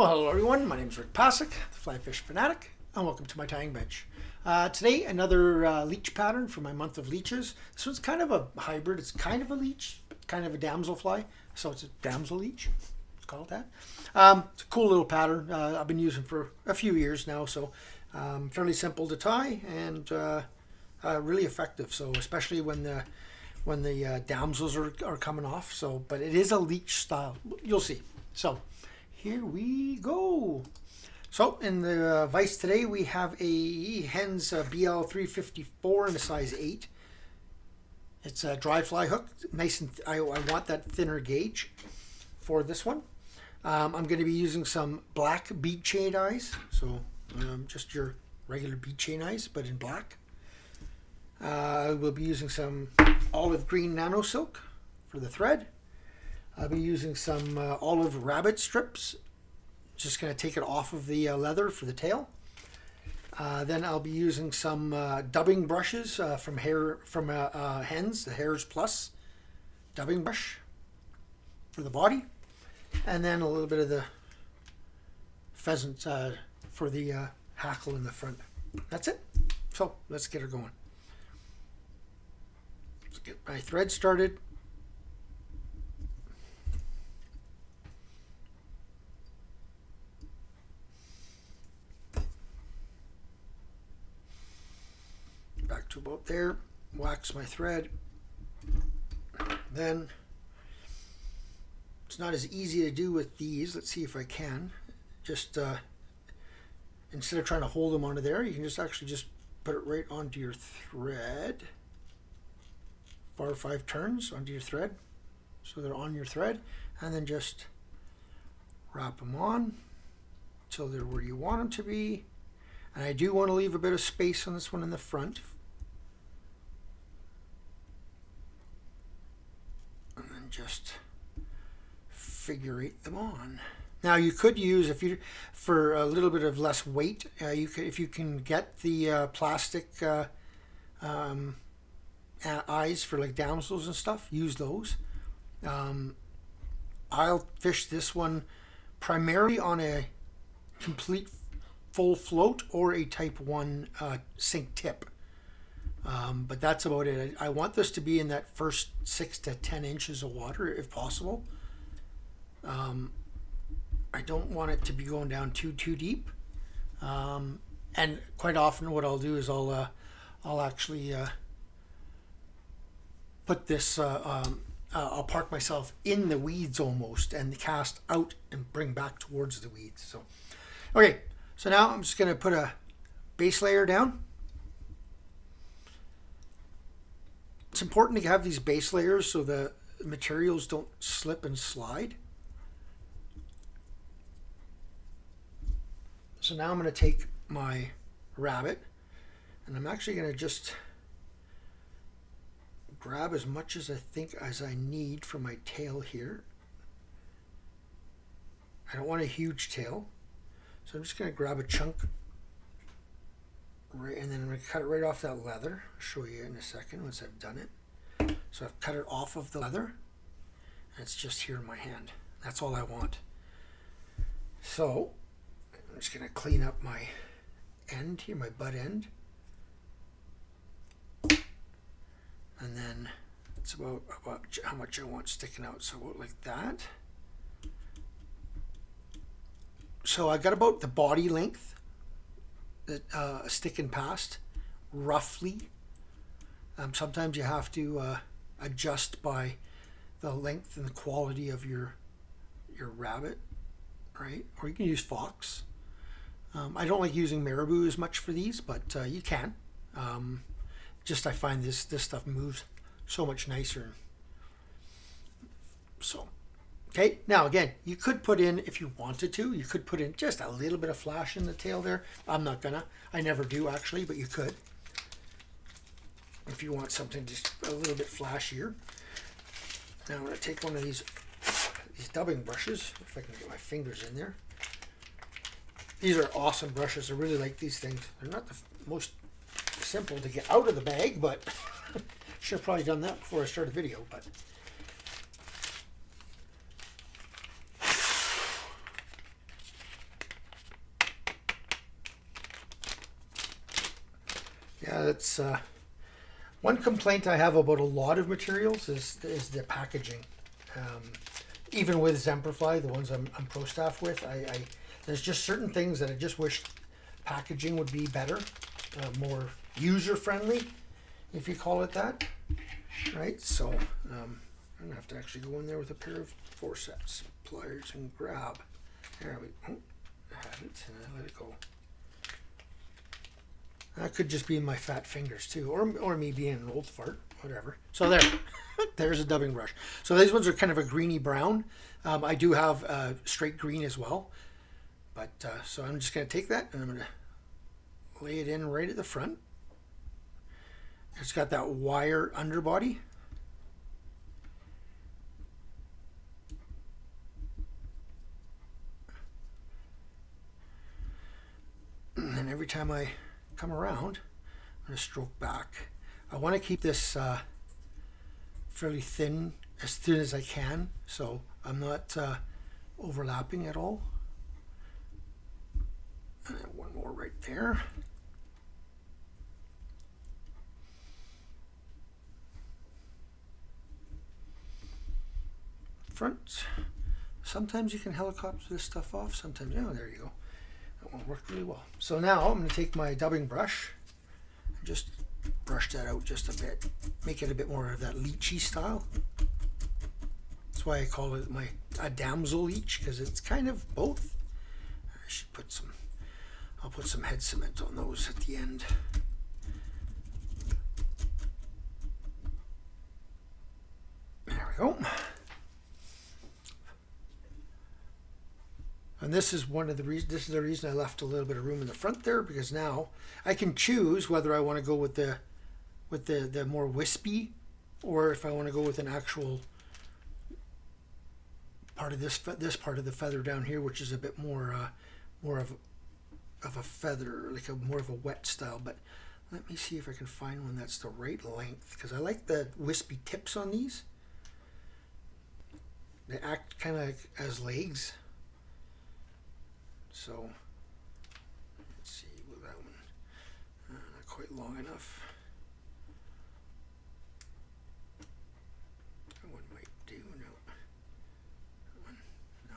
Well, hello everyone, my name is Rick Passek, the FlyFish Fanatic, and welcome to my tying bench. Today, another leech pattern for my month of leeches. This one's kind of a hybrid. It's kind of a leech, but kind of a damsel fly, so it's a Damsel Leech. Let's call it that. It's a cool little pattern. I've been using for a few years now, so fairly simple to tie and really effective. So especially when the damsels are coming off. So, but it is a leech style. You'll see. So. Here we go. So in the vise today we have a Hends BL354 in a size 8. It's a dry fly hook, nice and I want that thinner gauge for this one. I'm going to be using some Black Beadchain eyes, so just your regular beadchain eyes but in black. I will be using some olive green Nano silk for the thread. I'll be using some olive rabbit strips. Just going to take it off of the leather for the tail. Then I'll be using some dubbing brushes from Hends, the Hairs Plus dubbing brush for the body. And then a little bit of the pheasant for the hackle in the front. That's it. So let's get her going. Let's get my thread started. Back to about there, wax my thread. Then it's not as easy to do with these. Let's see if I can. Just instead of trying to hold them onto there, you can just actually just put it right onto your thread. 4 or 5 turns onto your thread, so they're on your thread, and then just wrap them on until they're where you want them to be. And I do want to leave a bit of space on this one in the front. And then just figure 8 them on. Now you could use, for a little bit of less weight, if you can get the plastic eyes for like damsels and stuff, use those. I'll fish this one primarily on a complete full float or a type 1 sink tip, but that's about it. I want this to be in that first 6 to 10 inches of water if possible. I don't want it to be going down too deep, and quite often what I'll do is I'll actually put this I'll park myself in the weeds almost and cast out and bring back towards the weeds. So okay. So now I'm just going to put a base layer down. It's important to have these base layers so the materials don't slip and slide. So now I'm going to take my rabbit and I'm actually going to just grab as much as I need for my tail here. I don't want a huge tail. So I'm just going to grab a chunk, right, and then I'm going to cut it right off that leather. I'll show you in a second once I've done it. So I've cut it off of the leather, and it's just here in my hand. That's all I want. So I'm just going to clean up my end here, my butt end. And then it's about how much I want sticking out. So about like that. So I got about the body length that sticking past, roughly. Sometimes you have to adjust by the length and the quality of your rabbit, right? Or you can use fox. I don't like using marabou as much for these, but you can. Just I find this stuff moves so much nicer. So. Okay, now again, you could put in, if you wanted to, you could put in just a little bit of flash in the tail there. I'm not gonna. I never do actually, but you could. If you want something just a little bit flashier. Now I'm gonna take one of these dubbing brushes, if I can get my fingers in there. These are awesome brushes. I really like these things. They're not the most simple to get out of the bag, but should have probably done that before I started the video, but it's one complaint I have about a lot of materials is the packaging. Even with Semperfli, the ones I'm pro staff with, there's just certain things that I just wish packaging would be better, more user friendly, if you call it that, right? So I'm gonna have to actually go in there with a pair of forceps, pliers, and grab. There we go. I had it and I let it go. That could just be my fat fingers too, or me being an old fart, whatever. So there, there's a dubbing brush. So these ones are kind of a greeny brown. I do have straight green as well, but so I'm just going to take that and I'm going to lay it in right at the front. It's got that wire underbody. And every time I come around, I'm going to stroke back. I want to keep this fairly thin, as thin as I can, so I'm not overlapping at all. And one more right there. Front. Sometimes you can helicopter this stuff off, sometimes, oh, there you go. That one worked really well. So now I'm going to take my dubbing brush and just brush that out just a bit. Make it a bit more of that leechy style. That's why I call it a Damsel Leech, because it's kind of both. I should put some, I'll put some head cement on those at the end. There we go. And this is one of the reasons. This is the reason I left a little bit of room in the front there, because now I can choose whether I want to go with the more wispy, or if I want to go with an actual part of this part of the feather down here, which is a bit more of a feather, like more of a wet style. But let me see if I can find one that's the right length, because I like the wispy tips on these. They act kind of like as legs. So let's see with that one, not quite long enough. That one might do. No, that one, no.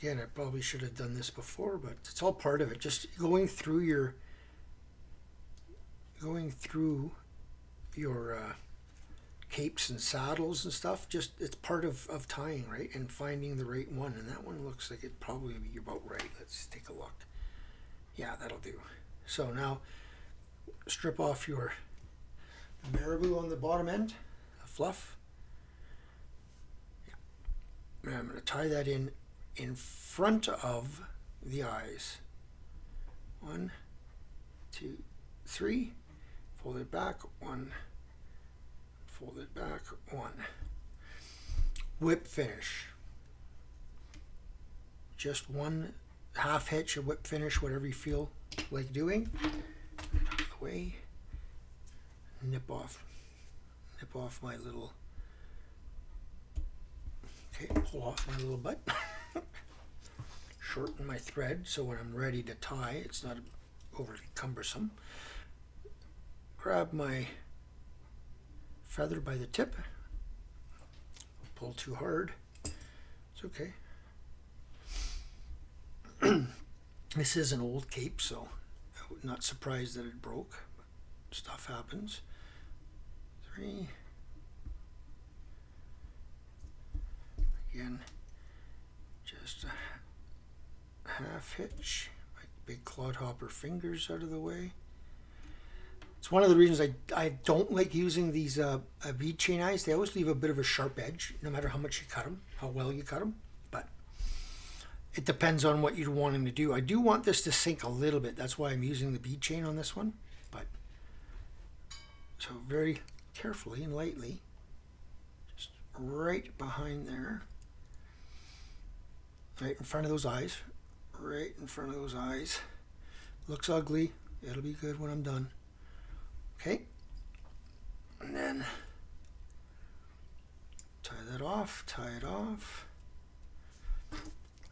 Again, I probably should have done this before, but it's all part of it. Just going through your capes and saddles and stuff, just it's part of tying, right? And finding the right one. And that one looks like it probably be about right. Let's take a look. Yeah, that'll do. So now strip off your marabou on the bottom end, the fluff. Yeah. And I'm going to tie that in front of the eyes. 1, 2, 3. Fold it back. 1. Fold it back. 1. Whip finish. Just one half hitch, a whip finish, whatever you feel like doing. Get out of the way. Nip off my little. Okay, pull off my little butt. Shorten my thread so when I'm ready to tie, it's not overly cumbersome. Grab my feather by the tip. Pull too hard. It's okay. This is an old cape, so I'm not surprised that it broke. But stuff happens. 3. Again, just a half hitch. My big clodhopper fingers out of the way. It's one of the reasons I don't like using these beadchain eyes. They always leave a bit of a sharp edge, no matter how much you cut them, how well you cut them. But it depends on what you're wanting to do. I do want this to sink a little bit. That's why I'm using the beadchain on this one. But so very carefully and lightly, just right behind there, right in front of those eyes, right in front of those eyes. Looks ugly. It'll be good when I'm done. Okay, and then tie that off, tie it off.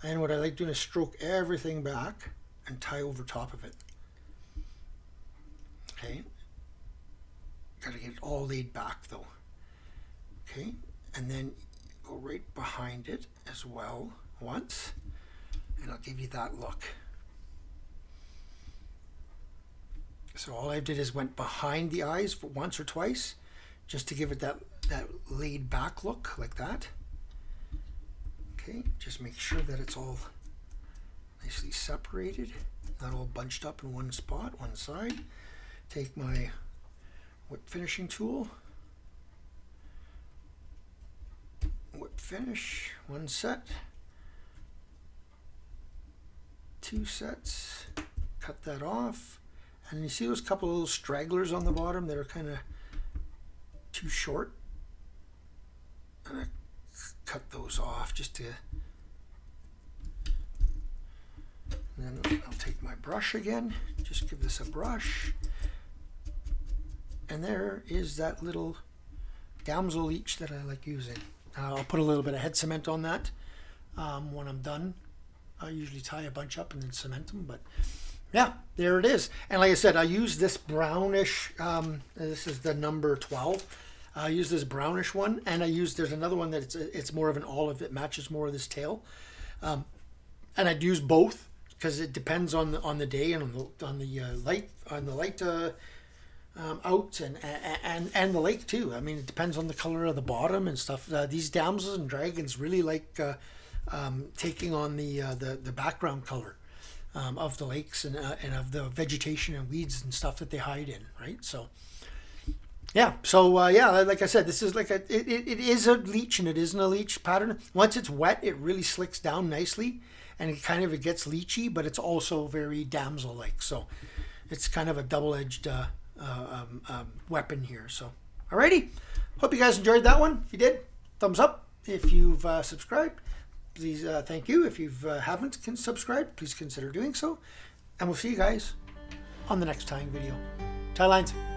And what I like doing is stroke everything back and tie over top of it. Okay. Got to get it all laid back though. Okay. And then go right behind it as well once. And I'll give you that look. So all I did is went behind the eyes for once or twice, just to give it that laid back look like that. Okay, just make sure that it's all nicely separated, not all bunched up in one spot, one side. Take my whip finishing tool, whip finish, one set, two sets, cut that off. And you see those couple of little stragglers on the bottom that are kind of too short? And I cut those off just to... And then I'll take my brush again, just give this a brush. And there is that little Damsel Leech that I like using. I'll put a little bit of head cement on that when I'm done. I usually tie a bunch up and then cement them, but... yeah, there it is. And like I said, I use this brownish, this is the number 12. I use this brownish one, and there's another one that it's more of an olive that matches more of this tail. And I'd use both because it depends on the day and on the light out and the lake too. I mean, it depends on the color of the bottom and stuff. These damsels and dragons really like taking on the background color of the lakes and of the vegetation and weeds and stuff that they hide in, right? So, yeah. So yeah, like I said, this is like it is a leech and it isn't a leech pattern. Once it's wet, it really slicks down nicely, and it gets leechy, but it's also very damsel-like. So, it's kind of a double-edged weapon here. So, alrighty. Hope you guys enjoyed that one. If you did, thumbs up. If you've subscribed, please, thank you. If you haven't subscribed, please consider doing so. And we'll see you guys on the next tying video. Tie lines.